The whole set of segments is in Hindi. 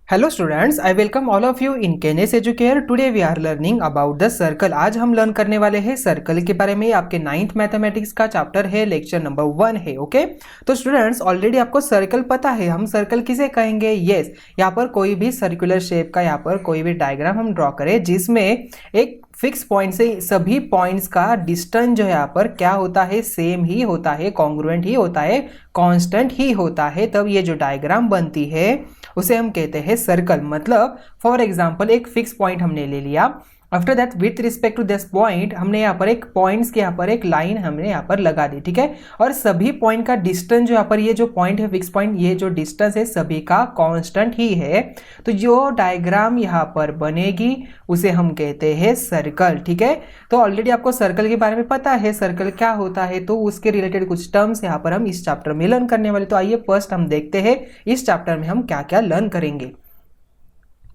Hello students, I welcome all of you in Kenes Educare. Today we are learning about the circle. आज हम लर्न करने वाले हैं सर्कल के बारे में। आपके 9th मैथमेटिक्स का चैप्टर है, लेक्चर नंबर 1 है। ओके, तो स्टूडेंट्स ऑलरेडी आपको सर्कल पता है। हम सर्कल किसे कहेंगे? यस, यहाँ पर कोई भी सर्कुलर शेप का यहाँ पर कोई भी डायग्राम हम ड्रॉ करें जिसमें एक फिक्स पॉइंट से सभी पॉइंट्स का डिस्टेंस जो है यहाँ पर क्या होता है, सेम ही होता है, कॉन्ग्रुएंट ही होता है, कांस्टेंट ही होता है, तब ये जो डायग्राम बनती है उसे हम कहते हैं सर्कल। मतलब फॉर एग्जांपल एक फिक्स पॉइंट हमने ले लिया। After that with respect to this point हमने यहाँ पर एक पॉइंट्स के यहाँ पर एक लाइन हमने यहाँ पर लगा दी, ठीक है। और सभी पॉइंट का डिस्टेंस जो यहाँ पर ये जो पॉइंट है फिक्स पॉइंट, ये जो डिस्टेंस है सभी का कांस्टेंट ही है। तो जो डायग्राम यहाँ पर बनेगी उसे हम कहते हैं सर्कल, ठीक है। तो ऑलरेडी आपको सर्कल के बारे में पता है, सर्कल क्या होता है, तो उसके रिलेटेड कुछ टर्म्स यहाँ पर हम इस चैप्टर में लर्न करने वाले। तो आइए फर्स्ट हम देखते हैं इस चैप्टर में हम क्या क्या लर्न करेंगे।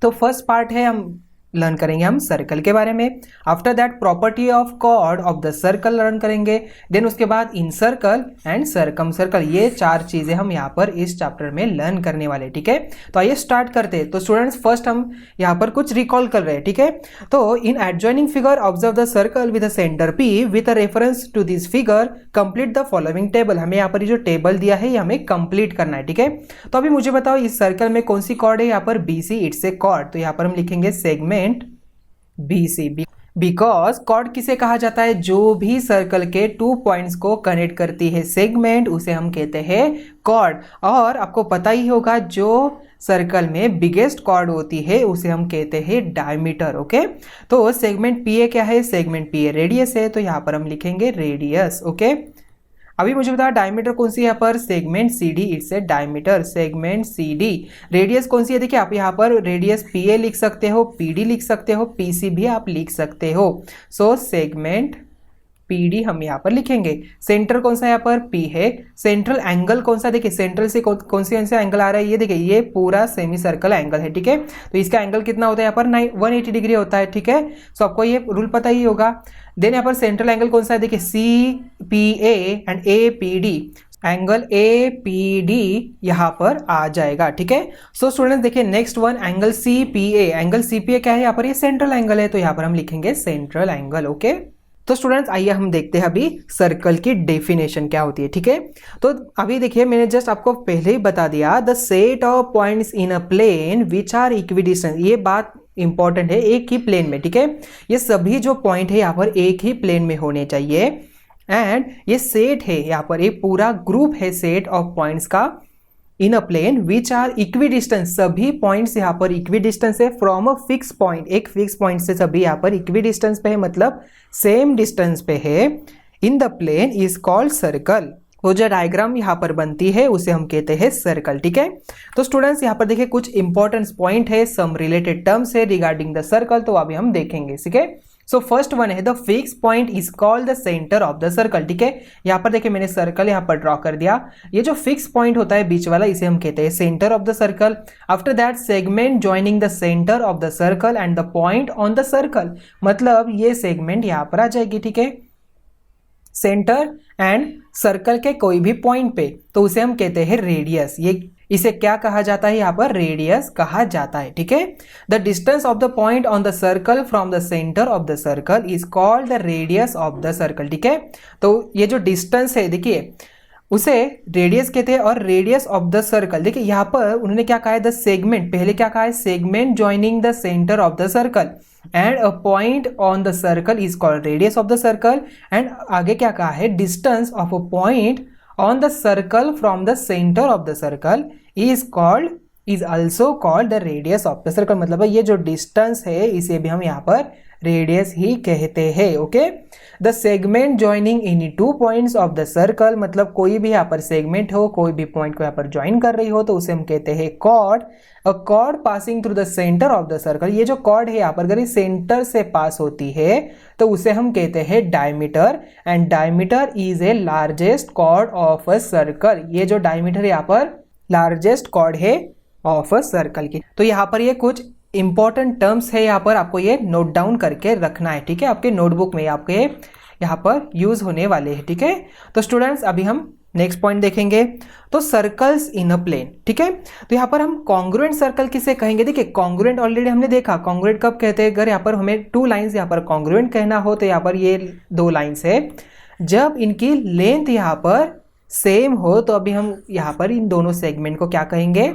तो फर्स्ट पार्ट है, हम लर्न करेंगे हम सर्कल के बारे में। After that property of chord of the circle learn करेंगे। देन उसके बाद incircle and circumcircle, ये चार चीजें हम यहाँ पर इस चैप्टर में लर्न करने वाले, ठीक है। तो आइए स्टार्ट करते हैं। तो स्टूडेंट्स फर्स्ट हम यहाँ पर कुछ रिकॉल कर रहे हैं, ठीक है। तो in adjoining figure observe the circle with centre P with reference to this figure complete the following table. हमें यहाँ पर जो टेबल दिया है ये हमें कंप्लीट करना है, ठीक है। तो अभी मुझे बताओ इस सर्कल में कौन सी कॉर्ड है? यहाँ पर BC, इट्स ए कॉर्ड। तो यहाँ पर हम लिखेंगे सेगमेंट BC। बिकॉज कॉर्ड किसे कहा जाता है? जो भी सर्कल के 2 पॉइंट्स को कनेक्ट करती है सेगमेंट, उसे हम कहते हैं कॉर्ड। और आपको पता ही होगा जो सर्कल में बिगेस्ट कॉर्ड होती है उसे हम कहते हैं डायमीटर। ओके, तो सेगमेंट PA क्या है? सेगमेंट PA रेडियस है, तो यहाँ पर हम लिखेंगे रेडियस। ओके, अभी मुझे बताया डायमीटर कौन सी है यहाँ पर? Segment CD, it's a diameter, segment CD। Radius कौन सी है? देखिए आप यहाँ पर रेडियस PA लिख सकते हो, PD लिख सकते हो, PC भी आप लिख सकते हो। सो सेगमेंट PD हम यहाँ पर लिखेंगे। सेंटर कौन सा यहाँ पर? P है। सेंट्रल एंगल कौन सा? देखिए सेंट्रल से कौन सा एंगल आ रहा है? ये देखिए ये पूरा सेमी सर्कल एंगल है, ठीक है। तो इसका एंगल कितना होता है यहाँ पर? 180 डिग्री होता है, ठीक है। सो आपको ये रूल पता ही होगा। देन यहाँ पर सेंट्रल एंगल कौन सा है? देखिए CPA and APD, angle APD यहाँ पर आ जाएगा, ठीक है। सो स्टूडेंट्स देखिए next one angle CPA। Angle CPA क्या है यहाँ पर? ये सेंट्रल एंगल है, तो यहाँ पर हम लिखेंगे सेंट्रल एंगल। ओके, तो स्टूडेंट्स आइए हम देखते हैं अभी सर्कल की डेफिनेशन क्या होती है, ठीक है। तो अभी देखिए मैंने जस्ट आपको पहले ही बता दिया, the set of points in a plane which are equidistant. ये बात इंपॉर्टेंट है, एक ही प्लेन में, ठीक है। ये सभी जो पॉइंट है यहाँ पर एक ही प्लेन में होने चाहिए। एंड ये सेट है यहाँ पर, एक पूरा ग्रुप है सेट ऑफ पॉइंट्स का इन a plane which are equidistance. सभी पॉइंट्स यहाँ पर इक्विडिस्टेंस है फ्रॉम अ फिक्स पॉइंट। एक फिक्स पॉइंट से सभी यहाँ पर इक्विडिस्टेंस पे है, मतलब सेम डिस्टेंस पे है। In the plane is called circle. वो जो डायग्राम यहाँ पर बनती है उसे हम कहते हैं सर्कल, ठीक है। तो स्टूडेंट्स यहाँ पर देखिए कुछ इंपॉर्टेंट पॉइंट है, सम रिलेटेड टर्म्स है रिगार्डिंग द सर्कल, तो अभी हम देखेंगे, ठीक है। सो फर्स्ट वन है the fix point is called the centre of the circle, ठीक है। यहाँ पर देखिए मैंने सर्कल यहाँ पर ड्रॉ कर दिया। ये जो फिक्स पॉइंट होता है बीच वाला, इसे हम कहते हैं centre of the circle. After that segment joining the centre of the circle and the point on the circle, मतलब ये सेगमेंट यहाँ पर आ जाएगी, ठीक है, सेंटर एंड सर्कल के कोई भी पॉइंट पे, तो उसे हम कहते हैं रेडियस। ये इसे क्या कहा जाता है? यहाँ पर रेडियस कहा जाता है, ठीक है। The distance of the point on the circle from the centre of the circle is called the radius of the circle, ठीक है। तो ये जो डिस्टेंस है देखिए उसे रेडियस कहते हैं। और रेडियस ऑफ द सर्कल, देखिए यहाँ पर उन्होंने क्या कहा है? द सेगमेंट, पहले क्या कहा है? Segment joining the centre of the circle and a point on the circle is called radius of the circle. And आगे क्या कहा है? Distance of a point on the circle from the centre of the circle is also called the radius of the circle. मतलब ये जो डिस्टेंस है इसे भी हम यहाँ पर रेडियस ही कहते हैं। Okay, the segment joining any 2 points of the circle, मतलब कोई भी यहाँ पर सेगमेंट हो, कोई भी पॉइंट को यहाँ पर ज्वाइन कर रही हो, तो उसे हम कहते हैं chord. A chord passing through the centre of the circle, ये जो कॉर्ड है यहाँ पर अगर सेंटर से पास होती है तो उसे हम कहते हैं diameter. And diameter is a largest chord of a circle. ये जो डायमीटर यहाँ पर लार्जेस्ट कॉर्ड है ऑफ अ सर्कल की। तो यहाँ पर ये कुछ इंपॉर्टेंट टर्म्स है, यहाँ पर आपको ये नोट डाउन करके रखना है, ठीक है। आपके नोटबुक में आपके यहाँ पर यूज होने वाले हैं, ठीक है। तो स्टूडेंट्स अभी हम नेक्स्ट पॉइंट देखेंगे तो सर्कल्स इन अ प्लेन, ठीक है। तो यहाँ पर हम कॉन्ग्रुएंट सर्कल किसे कहेंगे, देखिए कॉन्ग्रुएंट ऑलरेडी हमने देखा, कॉन्ग्रुएंट कब कहते हैं, अगर यहाँ पर हमें टू लाइंस यहाँ पर कॉन्ग्रुएंट कहना हो तो यहाँ पर ये दो लाइंस है, जब इनकी लेंथ यहाँ पर सेम हो तो अभी हम यहाँ पर इन दोनों सेगमेंट को क्या कहेंगे,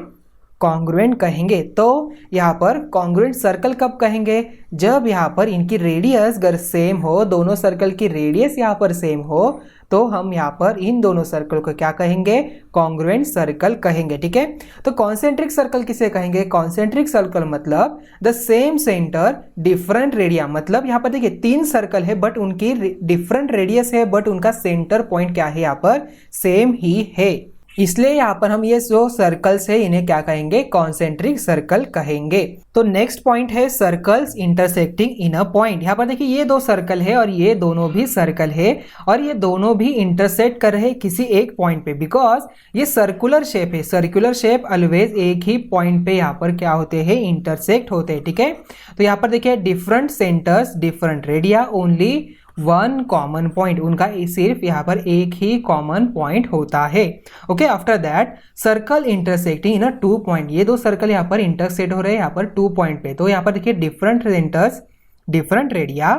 कॉन्ग्रुएंट कहेंगे। तो यहाँ पर कॉन्ग्रुएंट सर्कल कब कहेंगे, जब यहाँ पर इनकी रेडियस अगर सेम हो, दोनों सर्कल की रेडियस यहाँ पर सेम हो तो हम यहाँ पर इन दोनों सर्कल को क्या कहेंगे, कॉन्ग्रुएंट सर्कल कहेंगे, ठीक है। तो कॉन्सेंट्रिक सर्कल किसे कहेंगे, कॉन्सेंट्रिक सर्कल मतलब the same centre different radii, मतलब यहाँ पर देखिए तीन सर्कल है बट उनकी डिफरेंट रेडियस है बट उनका सेंटर पॉइंट क्या है, यहाँ पर सेम ही है, इसलिए यहाँ पर हम ये जो सर्कल्स है इन्हें क्या कहेंगे, कॉन्सेंट्रिक सर्कल कहेंगे। तो नेक्स्ट पॉइंट है circles intersecting in a point. यहाँ पर देखिए ये दो सर्कल है और ये दोनों भी सर्कल है और ये दोनों भी इंटरसेक्ट कर रहे हैं किसी एक पॉइंट पे, बिकॉज ये सर्कुलर शेप है, सर्कुलर शेप ऑलवेज एक ही पॉइंट पे यहाँ पर क्या होते हैं, इंटरसेक्ट होते हैं, ठीक है। तो यहाँ पर देखिए different centres different radii, only one common point, उनका सिर्फ यहाँ पर एक ही कॉमन पॉइंट होता है। Okay, after that circle intersecting in a two point, ये दो सर्कल यहाँ पर इंटरसेक्ट हो रहे हैं यहाँ पर टू पॉइंट पे। तो यहाँ पर देखिए different centres different radii,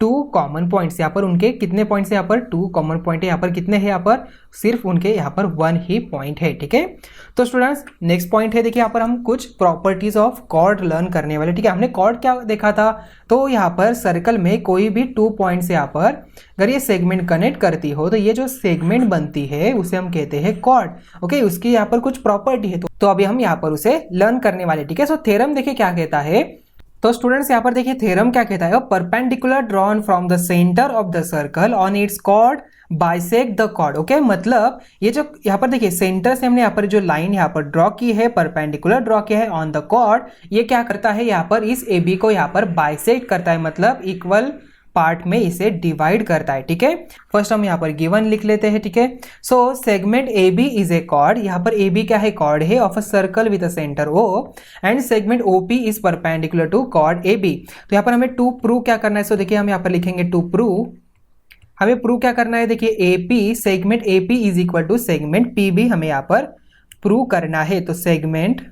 two common points, यहाँ पर उनके कितने पॉइंट्स है, यहाँ पर टू कॉमन पॉइंट है, यहाँ पर कितने हैं, यहाँ पर सिर्फ उनके यहाँ पर वन ही पॉइंट है, ठीक है। तो स्टूडेंट्स नेक्स्ट पॉइंट है, देखिए यहाँ पर हम कुछ प्रॉपर्टीज ऑफ कॉर्ड लर्न करने वाले, ठीक है। हमने कॉर्ड क्या देखा था, तो यहाँ पर सर्कल में कोई भी टू पॉइंट्स यहाँ पर अगर ये सेगमेंट कनेक्ट करती हो तो ये जो सेगमेंट बनती है उसे हम कहते हैं कॉर्ड, ओके। उसकी यहाँ पर कुछ प्रॉपर्टी है तो अभी हम यहाँ पर उसे लर्न करने वाले, ठीक है। सो थ्योरम देखिए क्या कहता है, तो स्टूडेंट्स यहाँ पर देखिए थ्योरम क्या कहता है, perpendicular drawn from the centre of the circle on its chord bisect the chord, okay. मतलब ये जो यहाँ पर देखिए सेंटर से हमने यहाँ पर जो लाइन यहाँ पर ड्रॉ की है, परपेंडिकुलर ड्रॉ किया है ऑन द कॉर्ड, ये क्या करता है, यहाँ पर इस ए बी को यहाँ पर बाइसेक्ट करता है, मतलब इक्वल पार्ट में इसे डिवाइड करता है, ठीक है। फर्स्ट हम यहाँ पर गिवन लिख लेते हैं, ठीक है। So segment A B is a chord, यहाँ पर ए बी क्या है, कॉर्ड है of a circle with a centre O, and segment O P is perpendicular to chord A B. तो यहाँ पर हमें टू प्रूव क्या करना है, सो देखिए हम यहाँ पर लिखेंगे टू प्रूव, हमें प्रूव क्या करना है, देखिए A P segment A P is equal to segment P B हमें यहाँ पर प्रूव करना है। तो segment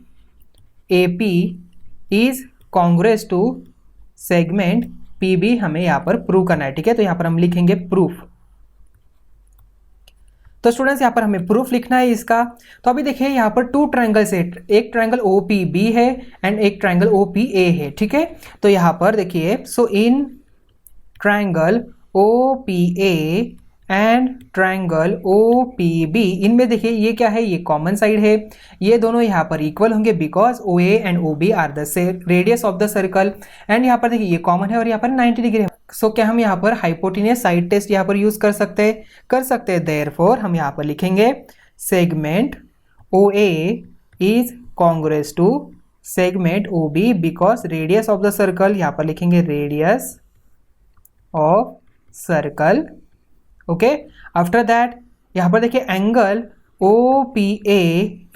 A P is congruent to segment P B हमें यहाँ पर प्रूव करना है, ठीक है। तो यहाँ पर हम लिखेंगे प्रूफ। तो स्टूडेंट्स यहाँ पर हमें प्रूफ लिखना है इसका। तो अभी देखिए यहाँ पर टू ट्रायंगल्स है, एक ट्रायंगल ओ पी बी है एंड एक ट्रायंगल ओ पी ए है, ठीक है। तो यहाँ पर देखिए so in triangle O P A and triangle O P B, इनमें देखिए ये क्या है, ये कॉमन साइड है, ये दोनों यहाँ पर इक्वल होंगे because O A and O B are the radius of the circle, and यहाँ पर देखिए ये कॉमन है और यहाँ पर 90 डिग्री है। सो क्या हम यहाँ पर हाइपोटेनियस साइड टेस्ट यहाँ पर यूज कर सकते हैं, देयरफॉर हम यहाँ पर लिखेंगे segment O A is congruent to segment O B because radius of the circle, यहाँ पर लिखेंगे radius of circle, okay. After that यहाँ पर देखिए angle O P A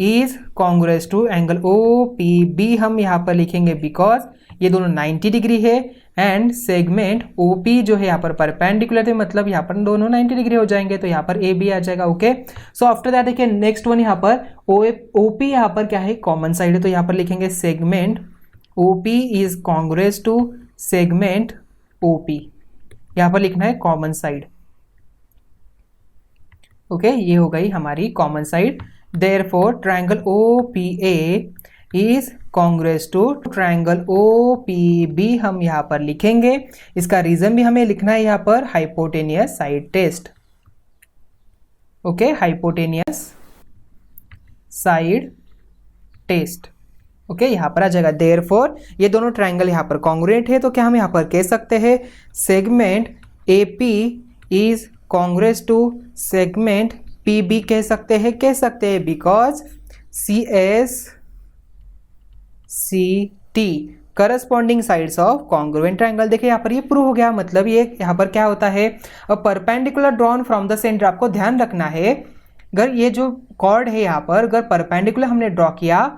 is congruent to angle O P B, हम यहाँ पर लिखेंगे बिकॉज ये दोनों 90 डिग्री है, एंड सेगमेंट ओ पी जो है यहाँ पर परपेंडिकुलर है, मतलब यहाँ पर दोनों 90 डिग्री हो जाएंगे, तो यहाँ पर ए बी आ जाएगा, ओके। सो आफ्टर दैट देखिए नेक्स्ट वन यहाँ पर ओ पी यहाँ पर क्या है, कॉमन साइड है, तो यहाँ पर लिखेंगे segment O P is congruent to segment O P, यहाँ पर लिखना है कॉमन साइड, ओके। ये हो गई हमारी common side. Therefore triangle O P A is congruent to triangle O P B हम यहाँ पर लिखेंगे, इसका रीजन भी हमें लिखना है यहाँ पर hypotenuse side test, okay, hypotenuse side test, okay, यहाँ पर आ जाएगा। देयरफॉर ये दोनों ट्रायंगल यहाँ पर कॉन्ग्रुएंट है, तो क्या हम यहाँ पर कह सकते हैं segment A P is congruent to segment P B कह सकते हैं because C S C T corresponding sides of congruent triangle. देखिए यहाँ पर ये प्रूव हो गया, मतलब ये यहाँ पर क्या होता है, perpendicular drawn from the centre, आपको ध्यान रखना है अगर ये जो कॉर्ड है यहाँ पर अगर परपेंडिकुलर हमने ड्रॉ किया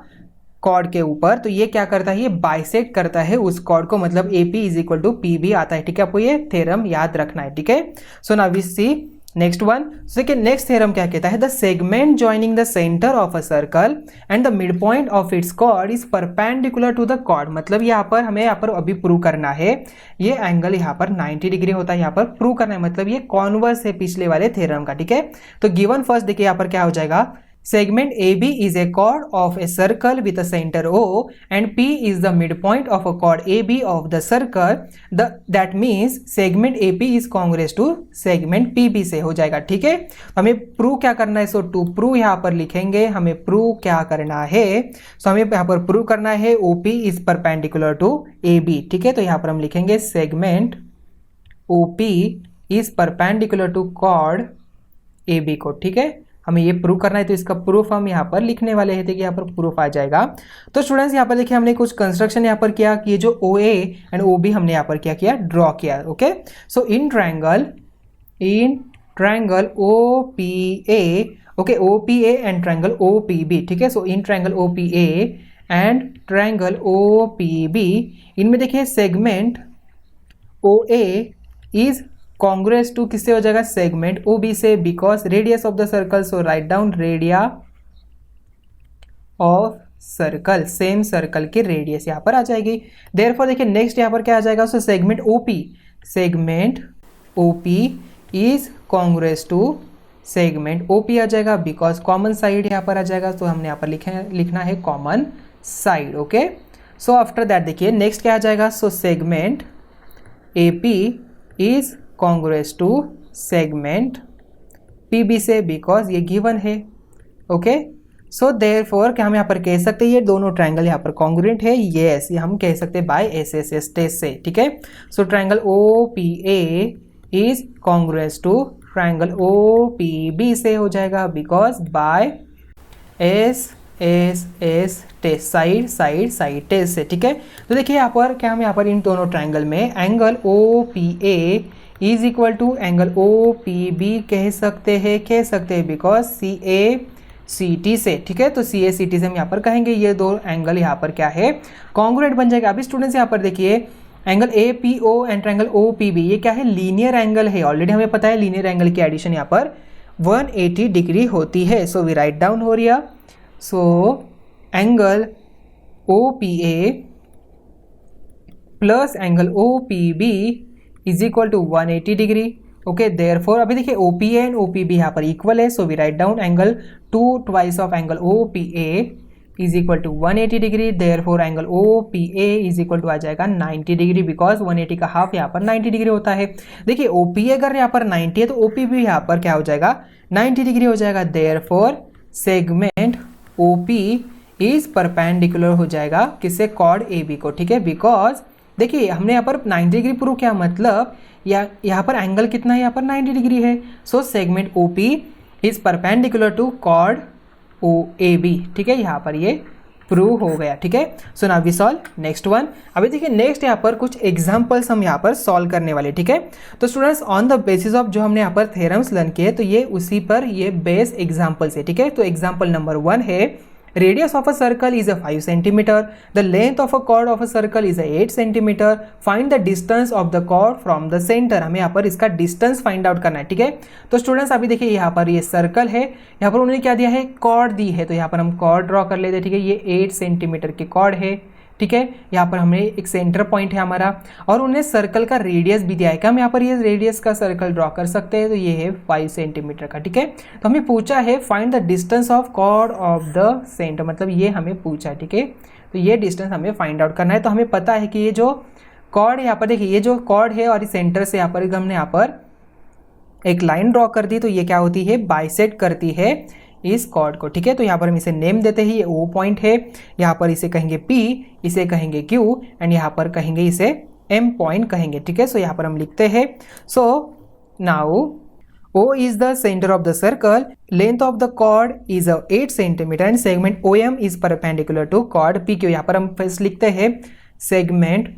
कॉर्ड के ऊपर, तो ये क्या करता है, ये बाइसेक्ट करता है उस कॉर्ड को, मतलब A P is equal to P B आता है, ठीक है। आपको ये थ्योरम याद रखना है, ठीक है। So now we see next one, देखिए नेक्स्ट थ्योरम क्या कहता है, the segment joining the centre of a circle and the mid point of its chord is perpendicular to the chord. मतलब यहाँ पर हमें यहाँ पर अभी प्रूव करना है, ये एंगल यहाँ पर 90 डिग्री होता है, यहाँ पर प्रूव करना है, मतलब ये कॉन्वर्स है पिछले वाले थ्योरम का, ठीक है। तो गिवन फर्स्ट देखिए यहाँ पर क्या हो जाएगा, segment AB is a chord of a circle with a center O and P is the midpoint of a chord AB of the circle. That means segment AP is congruous to segment PB से हो जाएगा, ठीक है। हमें प्रूव क्या करना है, सो टू प्रूव यहाँ पर लिखेंगे, हमें प्रूव क्या करना है, सो हमें यहाँ पर प्रूव करना है OP is perpendicular to AB, ठीक है। तो यहाँ पर हम लिखेंगे segment OP is perpendicular to chord AB को, ठीक है। हमें ये प्रूव करना है, तो इसका प्रूफ हम यहाँ पर लिखने वाले हैं, देखिए यहाँ पर प्रूफ आ जाएगा। तो स्टूडेंट्स यहाँ पर देखिए हमने कुछ कंस्ट्रक्शन यहाँ पर किया कि ये जो OA एंड OB हमने यहाँ पर क्या किया, ड्रॉ किया, okay. So in triangle OPA, okay, OPA and triangle OPB, ठीक है। So in triangle OPA and triangle OPB, इनमें देखिए segment OA is congruence to किससे हो जाएगा, सेगमेंट OB से, because radius of the circle, so write down radii of circle, same circle की रेडियस यहाँ पर आ जाएगी। देयरफॉर देखिए नेक्स्ट यहाँ पर क्या आ जाएगा, so segment OP is congruence to segment OP आ जाएगा, बिकॉज कॉमन साइड यहाँ पर आ जाएगा, तो हमने यहाँ पर लिखना है common side, okay. So after that देखिए नेक्स्ट क्या आ जाएगा, so segment AP is congruence to segment PB से, बिकॉज ये गिवन है, ओके। सो देयरफॉर क्या हम यहाँ पर कह सकते हैं, ये दोनों ट्रायंगल यहाँ पर कॉन्ग्रुएंट है, यस, ये हम कह सकते हैं बाय SSS टेस्ट से, ठीक है। So triangle OPA is congruence to triangle OPB से हो जाएगा, because by SSS test, side test से, ठीक है। तो देखिए यहाँ पर क्या हम यहाँ पर इन दोनों ट्रायंगल में angle OPA is equal to angle OPB कह सकते हैं, बिकॉज CACT से, ठीक है। तो CACT से हम यहाँ पर कहेंगे ये दो एंगल यहाँ पर क्या है, कॉन्ग्रुएंट बन जाएगा। अभी स्टूडेंट्स यहाँ पर देखिए angle APO and triangle OPB, ये क्या है, लीनियर एंगल है, ऑलरेडी हमें पता है लीनियर एंगल की एडिशन यहाँ पर 180 डिग्री होती है। सो वी राइट डाउन हो रहा, so angle OPA plus angle OPB is equal to 180 degree, okay. Therefore अभी देखिए OPA एंड OPB यहाँ पर इक्वल है, so we write down angle 2 twice of angle OPA is equal to 180 degree. Therefore angle OPA is equal to आ जाएगा 90 डिग्री, बिकॉज 180 का हाफ यहाँ पर 90 डिग्री होता है। देखिए OPA अगर यहाँ पर 90 है, तो OPB यहाँ पर क्या हो जाएगा, 90 डिग्री हो जाएगा। Therefore segment OP is perpendicular हो जाएगा किससे, कॉर्ड AB को, ठीक है। बिकॉज देखिए हमने यहाँ पर 90 डिग्री प्रूव किया, मतलब यहाँ पर एंगल कितना है, यहाँ पर 90 डिग्री है। So segment OP is perpendicular to chord OAB, ठीक है, यहाँ पर ये प्रूव हो गया, ठीक है। So now we solve next one. अभी देखिए नेक्स्ट यहाँ पर कुछ एग्जांपल्स हम यहाँ पर सॉल्व करने वाले, ठीक है। तो students on the basis of जो हमने यहाँ पर थ्योरम्स लर्न किए, तो ये उसी पर ये बेस एग्जांपल्स है, ठीक है। तो एग्जांपल नंबर 1 है, radius of a circle is a 5 centimeter, the length of a chord of a circle is a 8 centimeter, find the distance of the chord from the center। हमें यहाँ पर इसका डिस्टेंस फाइंड आउट करना है, ठीक है। तो स्टूडेंट्स अभी देखिए यहाँ पर ये सर्कल है, यहाँ पर उन्होंने क्या दिया है, कॉर्ड दी है, तो यहाँ पर हम कॉर्ड ड्रॉ कर लेते हैं, ठीक है। ये 8 सेंटीमीटर की कॉर्ड है, ठीक है। यहाँ पर हमने एक सेंटर पॉइंट है हमारा, और उन्हें सर्कल का रेडियस भी दिया है, क्या हम यहाँ पर ये रेडियस का सर्कल ड्रॉ कर सकते हैं, तो ये है 5 सेंटीमीटर का, ठीक है। तो हमें पूछा है find the distance of chord of the centre, मतलब ये हमें पूछा है, ठीक है। तो ये डिस्टेंस हमें फाइंड आउट करना है। तो हमें पता है कि ये जो कॉर्ड है यहाँ पर देखिए, ये जो कॉर्ड है और इस सेंटर से यहाँ पर हमने यहाँ पर एक लाइन ड्रॉ कर दी, तो ये क्या होती है, बाइसेक्ट करती है इस कॉर्ड को, ठीक है। तो यहाँ पर हम इसे नेम देते हैं, ये O पॉइंट है, यहाँ पर इसे कहेंगे P, इसे कहेंगे Q एंड यहाँ पर कहेंगे इसे M पॉइंट कहेंगे, ठीक है। सो यहाँ पर हम लिखते हैं, so now O is the center of the circle, length of the chord is 8 centimeter and segment OM is perpendicular to chord PQ। यहाँ पर हम फर्स्ट लिखते हैं segment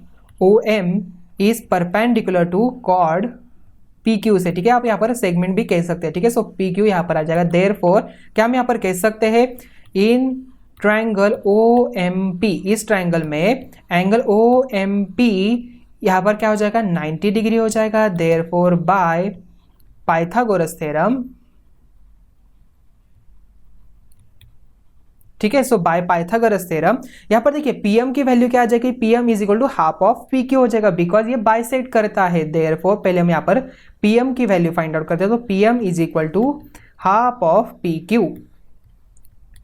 OM is perpendicular to chord PQ से, ठीक है। आप यहाँ पर सेगमेंट भी कह सकते हैं, ठीक है। सो PQ यहाँ पर आ जाएगा। देयरफॉर क्या हम यहाँ पर कह सकते हैं, इन ट्रायंगल OMP, इस ट्रायंगल में एंगल OMP यहाँ पर क्या हो जाएगा, 90 डिग्री हो जाएगा। देयरफॉर बाय पाइथागोरस थ्योरम, ठीक है। सो बाय पाइथागोरस थ्योरम यहां पर देखिए पीएम की वैल्यू क्या आ जाएगी, PM is equal to half of P Q हो जाएगा, बिकॉज ये बाइसेक्ट करता है। देयरफॉर पहले हम यहां पर पीएम की वैल्यू फाइंड आउट करते हैं, तो PM is equal to half of P Q.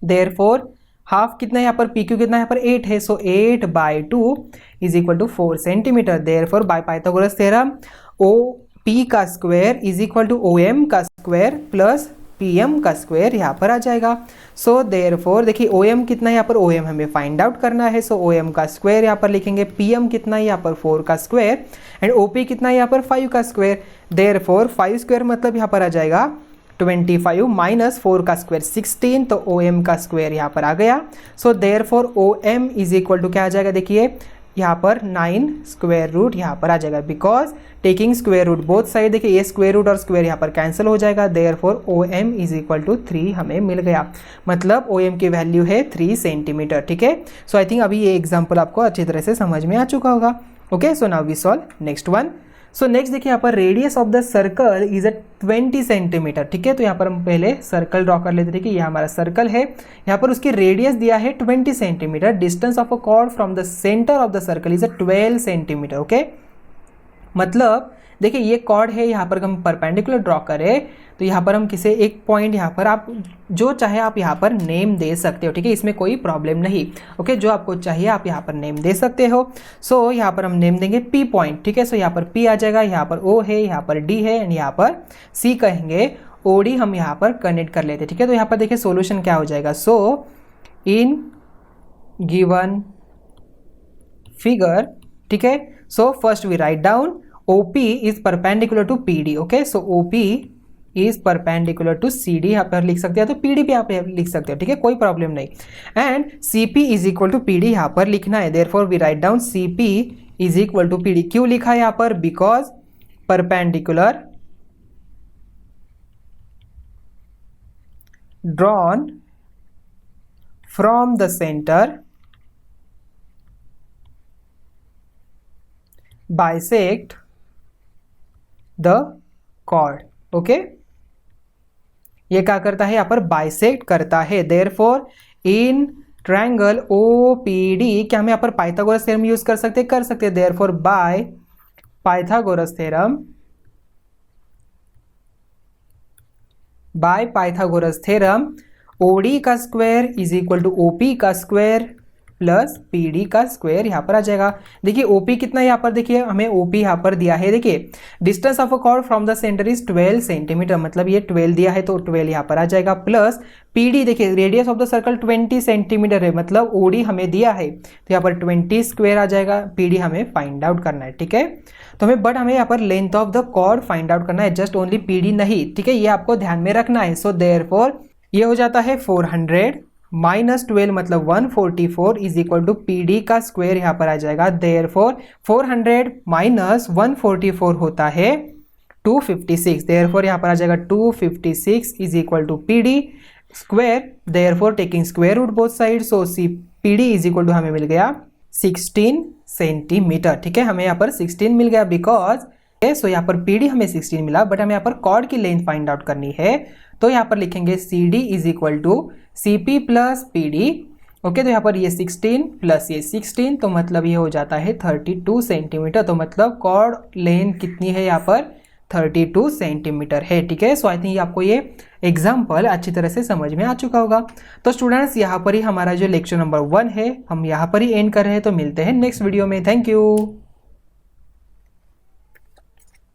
Therefore half कितना है यहाँ पर, पी क्यू कितना है यहाँ पर 8 है, so 8/2 is equal to 4 centimetre. Therefore by Pythagoras theorem O P का square is equal to O M का स्क्वायर प्लस पी एम का स्क्वायर यहाँ पर आ जाएगा। सो देयरफॉर देखिए ओ एम कितना है यहाँ पर, ओ एम हमें फाइंड आउट करना है, सो ओ एम का स्क्वायर यहाँ पर लिखेंगे, पी एम कितना है यहाँ पर 4 का स्क्वायर एंड ओ पी कितना है यहाँ पर 5 का स्क्वायर। देयरफॉर 5 स्क्वायर मतलब यहाँ पर आ जाएगा 25 माइनस 4 का स्क्वायर 16, तो ओ एम का स्क्वायर यहाँ पर आ गया। So therefore O M is equal to क्या आ जाएगा, देखिए यहाँ पर 9 स्क्वायर रूट यहाँ पर आ जाएगा, because taking square root both side, देखिए ये स्क्वायर रूट और स्क्वायर यहाँ पर कैंसिल हो जाएगा। Therefore O M is equal to 3 हमें मिल गया, मतलब ओ एम की वैल्यू है 3 सेंटीमीटर, ठीक है। सो आई थिंक अभी ये एग्जाम्पल आपको अच्छी तरह से समझ में आ चुका होगा। Okay, so now we solve next one. So next देखिए यहाँ पर radius of the circle is a 20 centimetre, ठीक है। तो यहाँ पर हम पहले सर्कल ड्रॉ कर लेते थे कि ये हमारा सर्कल है, यहाँ पर उसकी रेडियस दिया है 20 centimetre, distance of a cord from the centre of the circle is a 12 centimetre. Okay, मतलब देखिए ये कॉर्ड है, यहाँ पर हम परपेंडिकुलर ड्रॉ करें तो यहाँ पर हम किसी एक पॉइंट यहाँ पर आप जो चाहे आप यहाँ पर नेम दे सकते हो, ठीक है, इसमें कोई प्रॉब्लम नहीं। ओके, जो आपको चाहिए आप यहाँ पर नेम दे सकते हो। सो यहाँ पर हम नेम देंगे पी पॉइंट, ठीक है। सो यहाँ पर पी आ जाएगा, यहाँ पर ओ है, यहाँ पर डी है एंड यहाँ पर सी कहेंगे, ओ डी हम यहाँ पर कनेक्ट कर लेते हैं, ठीक है। तो यहाँ पर देखिए सोल्यूशन क्या हो जाएगा। सो इन गिवन फिगर, ठीक है, so first we write down OP is perpendicular to PD, okay, so OP is perpendicular to CD यहाँ पर लिख सकते हैं, तो PD भी यहाँ पे लिख सकते हो, ठीक है, कोई प्रॉब्लम नहीं। And CP is equal to PD यहाँ पर लिखना है, therefore we write down CP is equal to PD। क्यों लिखा है यहाँ पर, because perpendicular drawn from the center bisect the chord. Okay, ये क्या करता है यहाँ पर, बाइसेक्ट करता है। देयरफॉर इन ट्रायंगल OPD क्या हम यहाँ पर पाइथागोरस थ्योरम यूज कर सकते हैं, therefore by Pythagoras theorem OD का square is equal to OP का स्क्वायर प्लस PD का स्क्वायर यहाँ पर आ जाएगा। देखिए OP कितना है यहाँ पर, देखिए हमें OP यहाँ पर दिया है, देखिए distance of a cord from the centre is 12 centimetre, मतलब ये 12 दिया है तो 12 यहाँ पर आ जाएगा, प्लस PD देखिए radius of the circle 20 centimetre है, मतलब OD हमें दिया है तो यहाँ पर 20 स्क्वायर आ जाएगा, PD हमें फाइंड आउट करना है, ठीक है। तो हमें यहाँ पर length of the chord find out करना है, जस्ट ओनली PD नहीं, ठीक है, ये आपको ध्यान में रखना है। सो देयरफॉर ये हो जाता है 400 माइनस 12 मतलब 144 इज इक्वल टू PD का स्क्वायर यहाँ पर आ जाएगा। देयरफॉर 400 माइनस 144 होता है 256, देयरफॉर यहाँ पर आ जाएगा 256 is equal to PD square. Therefore taking square root both side, so PD is equal to हमें मिल गया 16 सेंटीमीटर, ठीक है, हमें यहाँ पर 16 मिल गया बिकॉज सो यहाँ पर PD हमें 16 मिला, बट हमें यहाँ पर कॉर्ड की लेंथ फाइंड आउट करनी है, तो यहाँ पर लिखेंगे CD is equal to CP plus PD। Okay, तो यहाँ पर ये 16 प्लस ये 16, तो मतलब ये हो जाता है 32 सेंटीमीटर, तो मतलब कॉर्ड लेंथ कितनी है यहाँ पर 32 सेंटीमीटर है, ठीक है। सो आई थिंक आपको ये एग्जाम्पल अच्छी तरह से समझ में आ चुका होगा। तो स्टूडेंट्स यहाँ पर ही हमारा जो लेक्चर नंबर 1 है हम यहाँ पर ही एंड कर रहे हैं, तो मिलते हैं नेक्स्ट वीडियो में। Thank you.